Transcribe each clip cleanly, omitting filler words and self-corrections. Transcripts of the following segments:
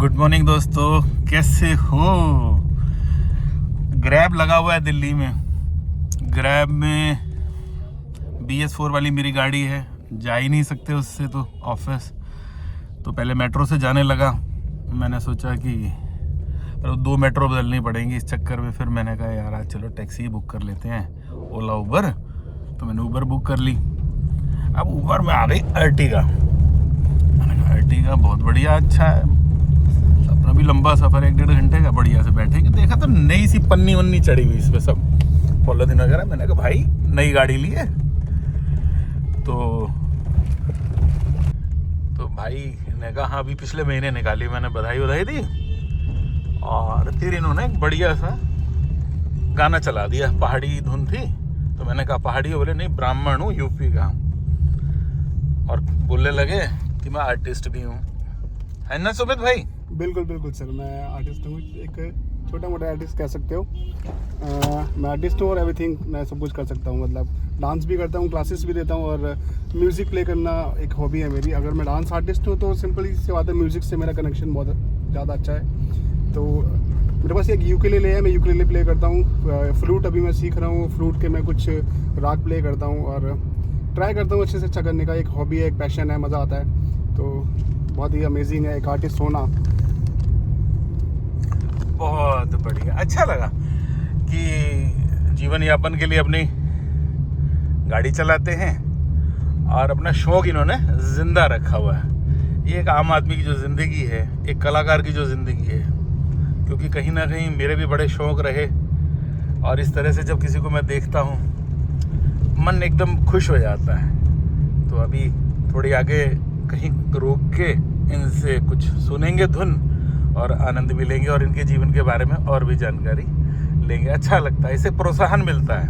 Good morning दोस्तों, कैसे हो। ग्रैब लगा हुआ है दिल्ली में। ग्रैब में BS4 वाली मेरी गाड़ी है, जा ही नहीं सकते उससे तो ऑफिस। तो पहले मेट्रो से जाने लगा। मैंने सोचा कि पर 2 मेट्रो बदलनी पड़ेंगी इस चक्कर में। फिर मैंने कहा यार आज चलो टैक्सी ही बुक कर लेते हैं, ओला उबर। तो मैंने उबर बुक कर ली। अब उबर में आ गई अर्टिगा। मैंने कहा अर्टिगा बहुत बढ़िया, अच्छा है। अपना भी लंबा सफ़र 1-1.5 घंटे का, बढ़िया से बैठेंगे। देखा तो नई सी पन्नी वन्नी चढ़ी हुई इस पर, सब पॉलिथीन वगैरह। मैंने कहा भाई नई गाड़ी ली है। तो भाई ने कहा हाँ अभी पिछले महीने निकाली, मैंने बधाई दी। और फिर इन्होंने एक बढ़िया सा गाना चला दिया, पहाड़ी धुन थी। तो मैंने कहा पहाड़ी हो? बोले नहीं, ब्राह्मण हूँ, यूपी का। और बोलने लगे कि मैं आर्टिस्ट भी हूँ, है ना सुमित भाई? बिल्कुल बिल्कुल सर, मैं आर्टिस्ट हूँ, एक छोटा मोटा आर्टिस्ट कह सकते हो। मैं आर्टिस्ट हूँ और एवरीथिंग मैं सब कुछ कर सकता हूँ। मतलब डांस भी करता हूँ, क्लासेस भी देता हूँ, और म्यूज़िक प्ले करना एक हॉबी है मेरी। अगर मैं डांस आर्टिस्ट हूँ तो सिंपली सी बात है, म्यूज़िक से मेरा कनेक्शन बहुत ज़्यादा अच्छा है। तो मेरे पास एक यूकेलेले है, मैं यूकेलेले प्ले करता हूँ। फ्लूट अभी मैं सीख रहा हूँ, फ्लूट के मैं कुछ राग प्ले करता हूँ और ट्राई करता हूँ अच्छे से अच्छा करने का। एक हॉबी है, एक पैशन है, मज़ा आता है। तो बहुत ही अमेजिंग है एक आर्टिस्ट होना। बहुत बढ़िया, अच्छा लगा कि जीवन यापन के लिए अपनी गाड़ी चलाते हैं और अपना शौक इन्होंने जिंदा रखा हुआ है। ये एक आम आदमी की जो ज़िंदगी है, एक कलाकार की जो ज़िंदगी है। क्योंकि कहीं ना कहीं मेरे भी बड़े शौक रहे, और इस तरह से जब किसी को मैं देखता हूँ मन एकदम खुश हो जाता है। तो अभी थोड़ी आगे कहीं रोक के इनसे कुछ सुनेंगे धुन और आनंद भी लेंगे, और इनके जीवन के बारे में और भी जानकारी लेंगे। अच्छा लगता है, इससे प्रोत्साहन मिलता है।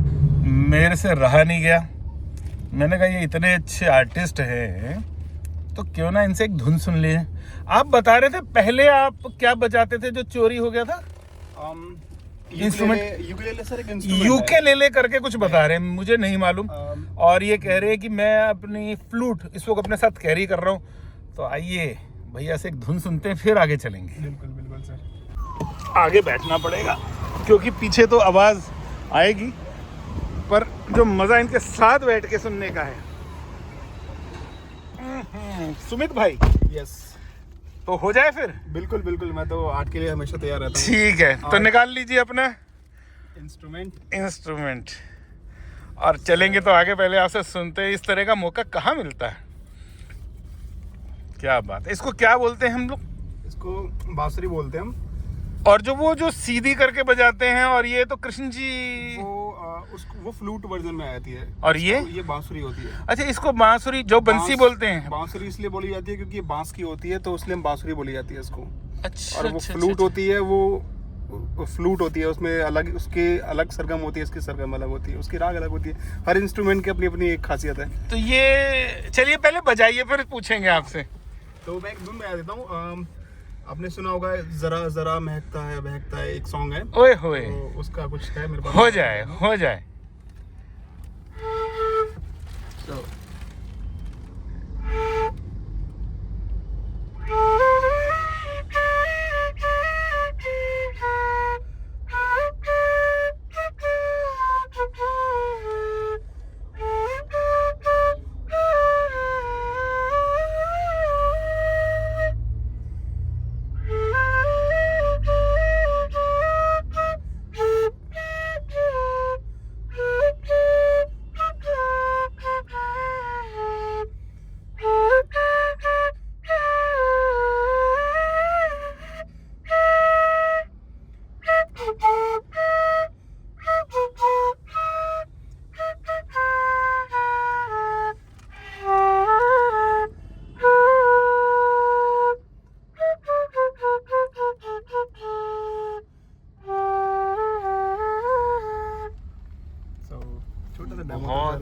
मेरे से रहा नहीं गया, मैंने कहा ये इतने अच्छे आर्टिस्ट हैं तो क्यों ना इनसे एक धुन सुन लिए। आप बता रहे थे पहले आप क्या बजाते थे जो चोरी हो गया था? इंस्ट्रूमेंट यूकेलेले सर, एक इंस्ट्रूमेंट यूकेलेले करके कुछ बता रहे हैं, मुझे नहीं मालूम। और ये कह रहे हैं कि मैं अपनी फ्लूट इस वक्त अपने साथ कैरी कर रहा हूँ। तो आइए भैया से एक धुन सुनते हैं, फिर आगे चलेंगे। बिल्कुल बिल्कुल सर। आगे बैठना पड़ेगा क्योंकि पीछे तो आवाज़ आएगी, पर जो मज़ा इनके साथ बैठ के सुनने का है। सुमित भाई, यस, तो हो जाए फिर। बिल्कुल बिल्कुल, मैं तो आर्ट के लिए हमेशा तैयार रहता हूँ। ठीक है, तो निकाल लीजिए अपना इंस्ट्रूमेंट। और चलेंगे। तो आगे पहले आपसे सुनते हैं, इस तरह का मौका कहाँ मिलता है। क्या बात है, इसको क्या बोलते हैं हम लोग? इसको बांसुरी बोलते हैं हम। और जो सीधी करके बजाते हैं, और ये तो कृष्ण जी वो फ्लूट वर्जन में आती है। और ये बांसुरी होती है। अच्छा, इसको बांसुरी जो बंसी बोलते हैं। बांसुरी इसलिए बोली जाती है क्योंकि ये बांस की होती है, तो इसलिए हम बांसुरी बोली जाती है इसको। अच्छा, और वो फ्लूट होती है, वो फ्लूट होती है, उसमें अलग, उसके अलग सरगम होती है, इसकी सरगम अलग होती है, उसकी राग अलग होती है। हर इंस्ट्रूमेंट की अपनी अपनी एक खासियत है। तो ये चलिए पहले बजाइए, फिर पूछेंगे आपसे। तो मैं एक धुन बजा देता हूँ। आपने सुना होगा जरा जरा महकता है, एक सॉन्ग है। ओए होए, तो उसका कुछ है मेरे पास। हो जाए। तो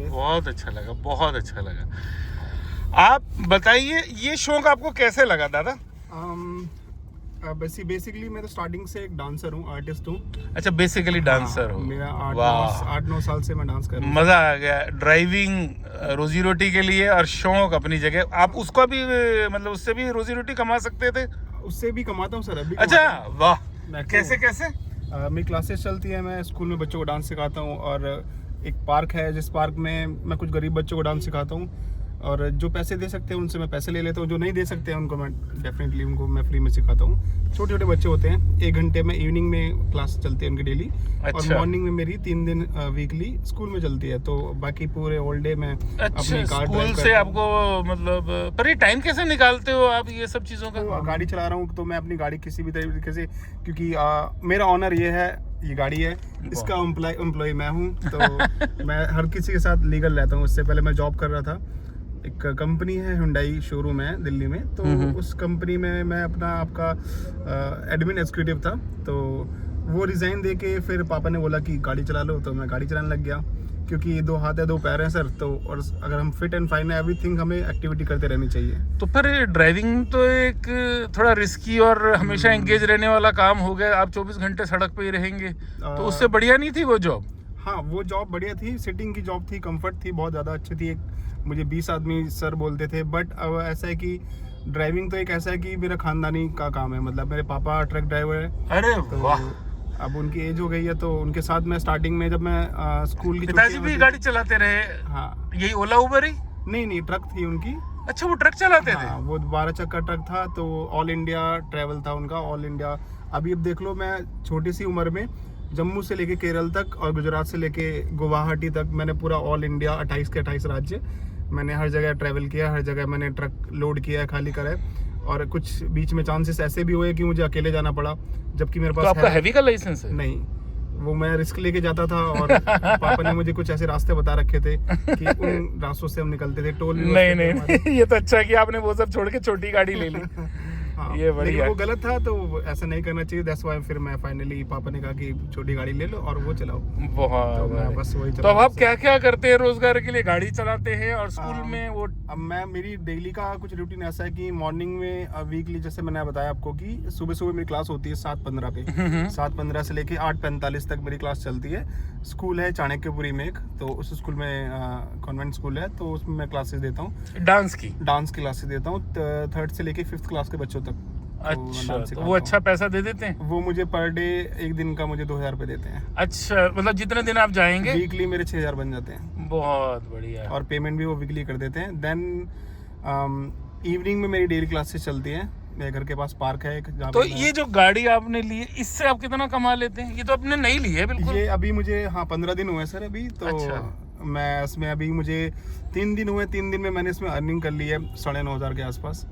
बहुत अच्छा लगा, बहुत अच्छा लगा। आप बताइए ये शौक आपको कैसे लगा दादा? बेसिकली मैं तो स्टार्टिंग से एक डांसर हूँ, आर्टिस्ट हूँ। अच्छा, बेसिकली डांसर हो। मेरा वाह, 8-9 साल से मैं डांस कर रहा हूँ। मजा आ गया। ड्राइविंग रोजी रोटी के लिए और शौक अपनी जगह, आप उसको भी मतलब उससे भी रोजी रोटी कमा सकते थे। उससे भी कमाता हूँ सर, अभी अच्छा वाह, मैं कैसे कैसे? मेरी क्लासेस चलती है, मैं स्कूल में बच्चों को डांस सिखाता हूँ, और एक पार्क है जिस पार्क में मैं कुछ गरीब बच्चों को डांस सिखाता हूँ, और जो पैसे दे सकते हैं उनसे मैं पैसे ले लेता हूँ, जो नहीं दे सकते हैं उनको मैं डेफिनेटली उनको मैं फ्री में सिखाता हूँ। छोटे छोटे बच्चे होते हैं, 1 घंटे में इवनिंग में क्लास चलती है उनकी डेली, और अच्छा। मॉर्निंग में मेरी 3 दिन वीकली स्कूल में चलती है, तो बाकी पूरे ऑल डे मैं अच्छा, अपनी कार स्कूल ड्राइव से करता हूँ। आपको मतलब, पर ये टाइम कैसे निकालते हो आप ये सब चीज़ों का? तो गाड़ी चला रहा हूँ तो मैं अपनी गाड़ी किसी भी तरीके से, क्योंकि मेरा ऑनर ये है, ये गाड़ी है, इसका एम्प्लॉय मैं हूँ, तो मैं हर किसी के साथ लीगल रहता हूँ। उससे पहले मैं जॉब कर रहा था, एक कंपनी है हुंडई शोरूम है दिल्ली में, तो उस कंपनी में मैं अपना आपका एडमिन एग्जीक्यूटिव था, तो वो रिज़ाइन दे के फिर पापा ने बोला कि गाड़ी चला लो, तो मैं गाड़ी चलाने लग गया, क्योंकि 2 हाथ है 2 पैर हैं सर, तो और अगर हम फिट एंड फाइन है, एवरीथिंग हमें एक्टिविटी करते रहनी चाहिए। तो फिर ड्राइविंग तो एक थोड़ा रिस्की और हमेशा एंगेज रहने वाला काम हो गया। आप 24 घंटे सड़क पे ही रहेंगे, तो उससे बढ़िया नहीं थी वो जॉब? हाँ, वो जॉब बढ़िया थी, सिटिंग की जॉब थी, कंफर्ट थी, बहुत ज़्यादा अच्छी थी। एक मुझे 20 आदमी सर बोलते थे, बट अब ऐसा है कि ड्राइविंग तो एक ऐसा है कि मेरा खानदानी का काम है, मतलब मेरे पापा ट्रक ड्राइवर है। अरे तो वाह, अब उनकी एज हो गई है, तो उनके साथ मैं स्टार्टिंग में जब मैं स्कूल की पिताजी छुट्टियां भी होती- गाड़ी चलाते रहे? हाँ, यही ओला उबर ही? नहीं ट्रक थी उनकी। अच्छा, वो ट्रक चलाते हाँ, वो 12 चक्का ट्रक था, तो ऑल इंडिया ट्रैवल था उनका, ऑल इंडिया। अभी अब देख लो, मैं छोटी सी उम्र में जम्मू से लेके केरल तक और गुजरात से लेके गुवाहाटी तक मैंने पूरा ऑल इंडिया 28 के 28 राज्य मैंने हर जगह ट्रैवल किया, हर जगह मैंने ट्रक लोड किया, खाली करा है। और कुछ बीच में चांसेस ऐसे भी हुए कि मुझे अकेले जाना पड़ा, जबकि मेरे तो पास आपका हैवी का लाइसेंस है? नहीं, वो मैं रिस्क लेके जाता था, और पापा ने मुझे कुछ ऐसे रास्ते बता रखे थे कि उन रास्तों से हम निकलते थे। टोल भी नहीं बचते थे नहीं हमारे। नहीं, ये तो अच्छा है कि आपने वो सब छोड़ के छोटी गाड़ी ले ली। हाँ, ये बढ़िया। लेकिन वो गलत था, तो ऐसा नहीं करना चाहिए। दैट्स व्हाई फिर मैं फाइनली, पापा ने कहा कि छोटी गाड़ी ले लो और वो चलाओ, बहुत तो मैं बढ़िया। बस वही तो चला अब रहा आप था। क्या क्या करते हैं रोजगार के लिए? गाड़ी चलाते हैं और स्कूल में वो? अब मैं, मेरी डेली का कुछ रूटीन ऐसा है कि मॉर्निंग में वीकली, जैसे मैंने बताया आपको कि सुबह सुबह मेरी क्लास होती है 7:15 पे, 7:15 से लेके 8:45 तक मेरी क्लास चलती है। स्कूल है चाणक्यपुरी में एक, तो उस स्कूल में कॉन्वेंट स्कूल है, तो उसमें मैं क्लासेस देता हूँ, डांस की? डांस की क्लासेस देता हूँ 3rd से लेके 5th क्लास के बच्चों तक। तो मैं अच्छा, डांस तो सिखाता वो अच्छा हूँ। पैसा दे देते हैं? वो मुझे पर डे, एक दिन का मुझे 2000 रुपये देते हैं। अच्छा, मतलब जितने दिन आप जाएंगे? वीकली मेरे 6000 बन जाते हैं, बहुत बढ़िया। और पेमेंट भी वो वीकली कर देते हैं। देन इवनिंग में मेरी डेली क्लासेस चलती हैं, मेरे घर के पास पार्क है एक, जहाँ तो पे मैं- ये जो गाड़ी आपने ली है, इससे आप कितना कमा लेते हैं? ये तो आपने नई ली है बिल्कुल। ये अभी मुझे, हाँ, 15 दिन हुए सर अभी, तो अच्छा। मैं इसमें अभी मुझे 3 दिन हुए, 3 दिन में मैंने इसमें अर्निंग कर ली है 9,500 के आसपास।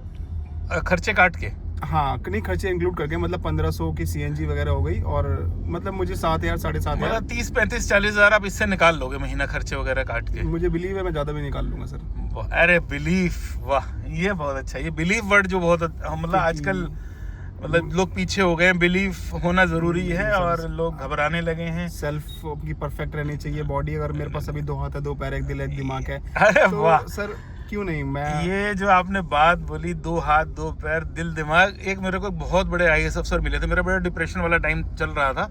खर्चे काट के? हाँ, नहीं, खर्चे इंक्लूड करके, मतलब 1500 की CNG वगैरह हो गई, और मतलब मुझे 7,000 7,500 मतलब 30 35 40 हजार आप इससे निकाल लोगे महीना, खर्चे वगैरह काट के? मुझे बिलीव है मैं ज़्यादा भी निकाल लूंगा सर। अरे बिलीफ, वाह, ये बहुत अच्छा है। ये बिलीफ वर्ड जो बहुत मतलब आजकल मतलब लोग पीछे हो गए हैं, बिलीफ होना जरूरी है, और लोग घबराने लगे हैं। सेल्फ की परफेक्ट रहनी चाहिए बॉडी। अगर मेरे पास अभी 2 हाथ है 2 पैर, एक दिल, एक दिमाग है, अरे तो वाह, सर क्यों नहीं मैं। ये जो आपने बात बोली, 2 हाथ 2 पैर, दिल, दिमाग। एक मेरे को बहुत बड़े IAS अफसर मिले थे, मेरा बड़ा डिप्रेशन वाला टाइम चल रहा था,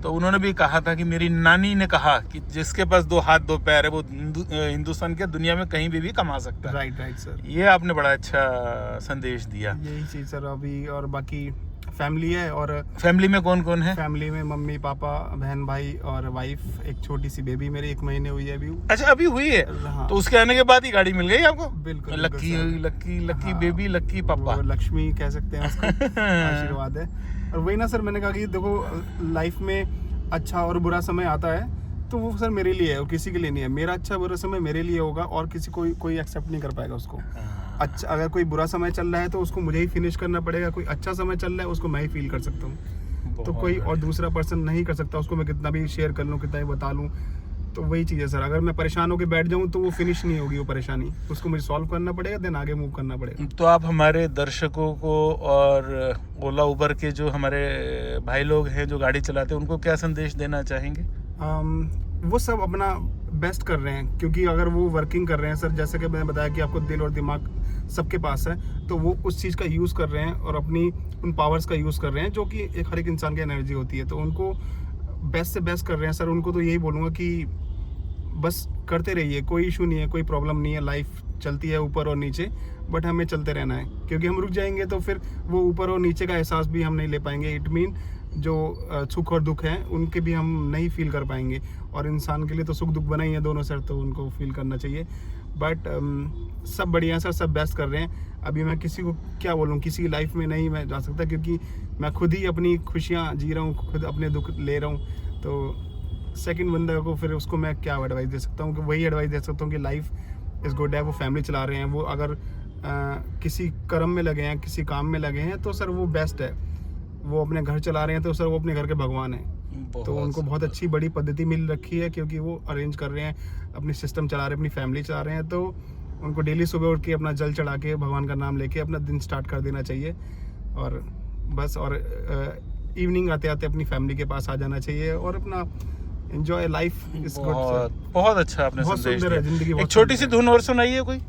तो उन्होंने भी कहा था कि मेरी नानी ने कहा कि जिसके पास 2 हाथ 2 पैर है वो हिंदुस्तान के दुनिया में कहीं भी कमा सकता है। राइट सर, ये आपने बड़ा अच्छा संदेश दिया। यही चीज़ सर अभी। और बाकी फैमिली है, और फैमिली में कौन कौन है? फैमिली में मम्मी पापा, बहन भाई और वाइफ, एक छोटी सी बेबी मेरी 1 महीने हुई है अभी। अच्छा, अभी हुई है? हाँ। तो उसके आने के बाद ही गाड़ी मिल गई आपको? बिल्कुल, लक्की बिल्कुल सर। लक्की लक्की हाँ, बेबी, लक्की पापा। वो लक्ष्मी कह सकते हैं उसको। आशीर्वाद है। और वही ना सर, मैंने कहा कि देखो, लाइफ में अच्छा और बुरा समय आता है, तो वो सर मेरे लिए है, और किसी के लिए नहीं है। मेरा अच्छा बुरा समय मेरे लिए होगा, और किसी कोई एक्सेप्ट नहीं कर पाएगा उसको। अच्छा, अगर कोई बुरा समय चल रहा है तो उसको मुझे ही फिनिश करना पड़ेगा, कोई अच्छा समय चल रहा है उसको मैं ही फील कर सकता हूँ, तो कोई और दूसरा पर्सन नहीं कर सकता। उसको मैं कितना भी शेयर कर लूँ, कितना भी बता लूँ, तो वही चीज़ है सर। अगर मैं परेशान होकर बैठ जाऊँ तो वो फिनिश नहीं होगी वो परेशानी, उसको मुझे सॉल्व करना पड़ेगा, देन आगे मूव करना पड़ेगा। तो आप हमारे दर्शकों को और ओला उबर के जो हमारे भाई लोग हैं जो गाड़ी चलाते हैं, उनको क्या संदेश देना चाहेंगे? वो सब अपना बेस्ट कर रहे हैं, क्योंकि अगर वो वर्किंग कर रहे हैं सर, जैसे कि मैंने बताया कि आपको दिल और दिमाग सबके पास है, तो वो उस चीज़ का यूज़ कर रहे हैं और अपनी उन पावर्स का यूज़ कर रहे हैं, जो कि हर एक इंसान की एनर्जी होती है, तो उनको बेस्ट से बेस्ट कर रहे हैं सर। उनको तो यही बोलूँगा कि बस करते रहिए, कोई इशू नहीं है, कोई प्रॉब्लम नहीं है। लाइफ चलती है ऊपर और नीचे, बट हमें चलते रहना है, क्योंकि हम रुक जाएंगे तो फिर वो ऊपर और नीचे का एहसास भी हम नहीं ले पाएंगे। इट मीन जो सुख और दुख हैं उनके भी हम नहीं फील कर पाएंगे, और इंसान के लिए तो सुख दुख बना ही है दोनों सर, तो उनको फील करना चाहिए। बट सब बढ़िया सर, सब बेस्ट कर रहे हैं। अभी मैं किसी को क्या बोलूँ, किसी की लाइफ में नहीं मैं जा सकता, क्योंकि मैं खुद ही अपनी खुशियाँ जी रहा हूँ, खुद अपने दुख ले रहा हूँ। तो सेकंड बंदे को फिर उसको मैं क्या एडवाइस दे सकता हूँ, कि वही एडवाइस दे सकता हूँ कि लाइफ इज़ गुड है। वो फैमिली चला रहे हैं, वो अगर किसी कर्म में लगे हैं, किसी काम में लगे हैं, तो सर वो बेस्ट है। वो अपने घर चला रहे हैं तो सर वो अपने घर के भगवान हैं। तो उनको बहुत अच्छी बड़ी पद्धति मिल रखी है, क्योंकि वो अरेंज कर रहे हैं, अपनी सिस्टम चला रहे हैं, अपनी फैमिली चला रहे हैं। तो उनको डेली सुबह उठ के अपना जल चढ़ा के भगवान का नाम लेके अपना दिन स्टार्ट कर देना चाहिए, और बस। और इवनिंग आते आते अपनी फैमिली के पास आ जाना चाहिए, और अपना एंजॉय लाइफ इज गुड। बहुत अच्छा आपने बहुत संदेश सुंदर है दिया। जिंदगी। एक छोटी सी धुन और सुनाइए कोई।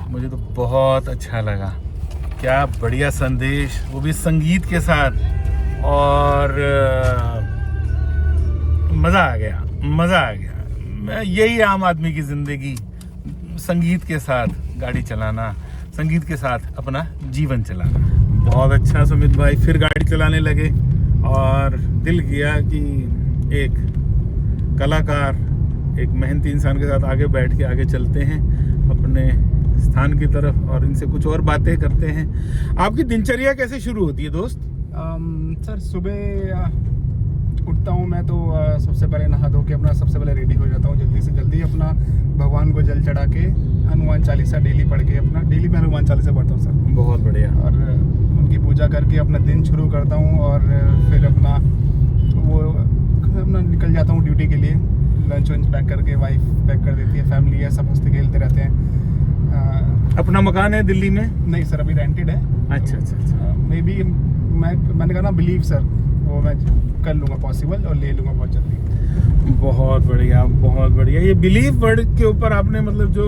मुझे तो बहुत अच्छा लगा। क्या बढ़िया संदेश, वो भी संगीत के साथ, और मज़ा आ गया। यही आम आदमी की ज़िंदगी, संगीत के साथ गाड़ी चलाना, संगीत के साथ अपना जीवन चलाना। बहुत अच्छा सुमित भाई, फिर गाड़ी चलाने लगे, और दिल किया कि एक कलाकार, एक मेहनती इंसान के साथ आगे बैठ के आगे चलते हैं अपने स्थान की तरफ, और इनसे कुछ और बातें करते हैं। आपकी दिनचर्या कैसे शुरू होती है दोस्त? सर सुबह उठता हूँ मैं, तो सबसे पहले नहा धो के अपना सबसे पहले रेडी हो जाता हूँ, जल्दी से जल्दी अपना भगवान को जल चढ़ा के हनुमान चालीसा डेली पढ़ के, अपना डेली मैं हनुमान चालीसा पढ़ता हूँ सर। बहुत बढ़िया। और उनकी पूजा करके अपना दिन शुरू करता हूँ, और फिर अपना निकल जाता हूँ ड्यूटी के लिए। लंच वंच पैक करके वाइफ पैक कर देती है, फैमिली है, सब हंसते खेलते रहते हैं। अपना मकान है दिल्ली में? नहीं सर, अभी रेंटेड है। अच्छा। मे बी मैंने कहा ना, बिलीव सर, वो मैं कर लूँगा पॉसिबल, और ले लूँगा बहुत जल्दी। बहुत बढ़िया। ये बिलीव वर्ड के ऊपर आपने मतलब जो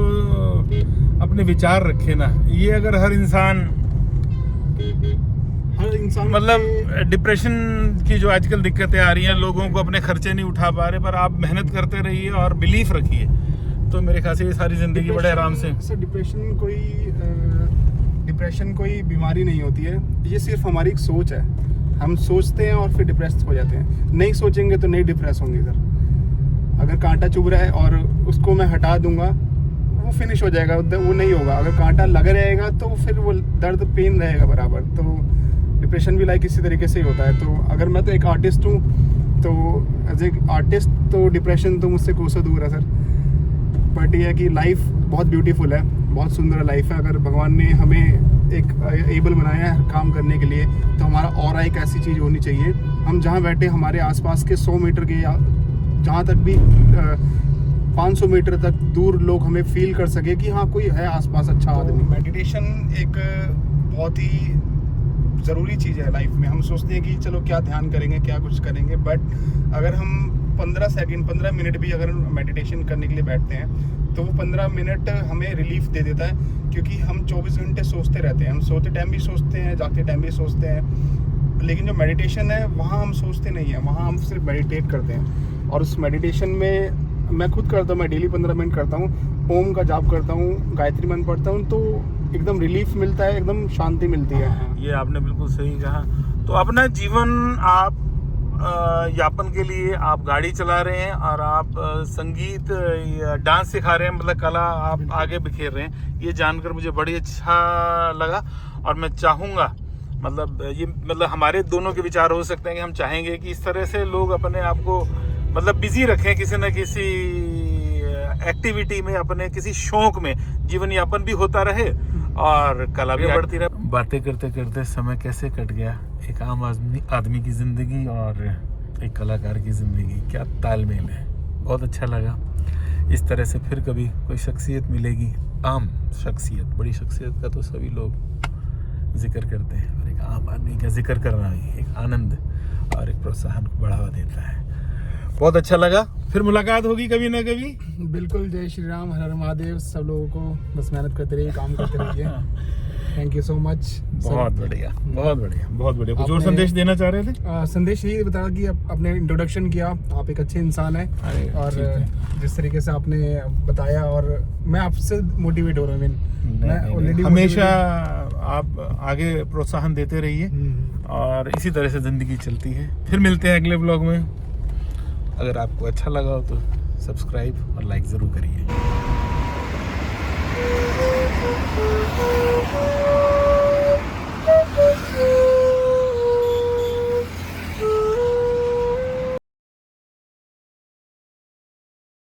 अपने विचार रखे ना, ये अगर हर इंसान मतलब डिप्रेशन की जो आजकल दिक्कतें आ रही हैं, लोगों को अपने खर्चे नहीं उठा पा रहे, पर आप मेहनत करते रहिए और बिलीफ रखिए, तो मेरे ख्याल से ये सारी जिंदगी बड़े आराम से। सर डिप्रेशन कोई बीमारी नहीं होती है, ये सिर्फ हमारी एक सोच है। हम सोचते हैं और फिर डिप्रेस हो जाते हैं। नहीं सोचेंगे तो नहीं डिप्रेस होंगे सर। अगर कांटा चुभ रहा है और उसको मैं हटा दूंगा, वो फिनिश हो जाएगा, वो नहीं होगा। अगर कांटा लगा रहेगा तो फिर वो दर्द पेन रहेगा बराबर। तो डिप्रेशन भी लाइक इसी तरीके से ही होता है। तो अगर मैं तो एक आर्टिस्ट हूँ, तो एज ए आर्टिस्ट तो डिप्रेशन तो मुझसे कोसों दूर है सर। बट ये है कि लाइफ बहुत ब्यूटीफुल है, बहुत सुंदर लाइफ है। अगर भगवान ने हमें एक एबल बनाया है काम करने के लिए, तो हमारा ऑरा एक ऐसी चीज़ होनी चाहिए, हम जहाँ बैठे हमारे आसपास के 100 मीटर के या जहाँ तक भी 500 मीटर तक दूर लोग हमें फील कर सके कि हाँ कोई है आसपास अच्छा आदमी। मेडिटेशन एक बहुत ही ज़रूरी चीज़ है लाइफ में। हम सोचते हैं कि चलो क्या ध्यान करेंगे, क्या कुछ करेंगे, बट अगर हम 15 मिनट भी अगर मेडिटेशन करने के लिए बैठते हैं तो वो 15 मिनट हमें रिलीफ दे देता है। क्योंकि हम 24 घंटे सोचते रहते हैं, हम सोते टाइम भी सोचते हैं, जागते टाइम भी सोचते हैं, लेकिन जो मेडिटेशन है वहाँ हम सोचते नहीं हैं, वहाँ हम सिर्फ मेडिटेट करते हैं। और उस मेडिटेशन में मैं खुद करता हूँ, मैं डेली 15 मिनट करता हूँ, ओम का जाप करता हूँ, गायत्री मंत्र पढ़ता हूँ, तो एकदम रिलीफ मिलता है, एकदम शांति मिलती है। ये आपने बिल्कुल सही कहा। तो अपना जीवन आप यापन के लिए आप गाड़ी चला रहे हैं और आप संगीत या डांस सिखा रहे हैं, मतलब कला आप आगे बिखेर रहे हैं, ये जानकर मुझे बड़ी अच्छा लगा। और मैं चाहूँगा मतलब ये मतलब हमारे दोनों के विचार हो सकते हैं कि हम चाहेंगे कि इस तरह से लोग अपने आप को मतलब बिजी रखें किसी न किसी एक्टिविटी में, अपने किसी शौक में, जीवन यापन भी होता रहे और कला भी बढ़ती रहे। बातें करते करते समय कैसे कट गया, एक आम आदमी की ज़िंदगी और एक कलाकार की ज़िंदगी, क्या तालमेल है। बहुत अच्छा लगा। इस तरह से फिर कभी कोई शख्सियत मिलेगी, आम शख्सियत, बड़ी शख्सियत का तो सभी लोग जिक्र करते हैं, और एक आम आदमी का जिक्र करना भी एक आनंद और एक प्रोत्साहन को बढ़ावा देता है। बहुत अच्छा लगा। फिर मुलाकात होगी कभी ना कभी। बिल्कुल। जय श्री राम, हर हर महादेव। सब लोगों को बस मेहनत करते रहिए, काम करते रहिए। Thank you so much. बहुत बढ़िया, बहुत बढ़िया, बहुत बढ़िया। कुछ और संदेश देना चाह रहे थे? संदेश यही बता कि आपने इंट्रोडक्शन किया, आप एक अच्छे इंसान हैं और जिस तरीके से आपने बताया, और मैं आपसे मोटिवेट हो रहा हूँ। मैं ऑलरेडी हमेशा आप आगे प्रोत्साहन देते रहिए और इसी तरह से ज़िंदगी चलती है। फिर मिलते हैं अगले ब्लॉग में। अगर आपको अच्छा लगा हो तो सब्सक्राइब और लाइक ज़रूर करिए।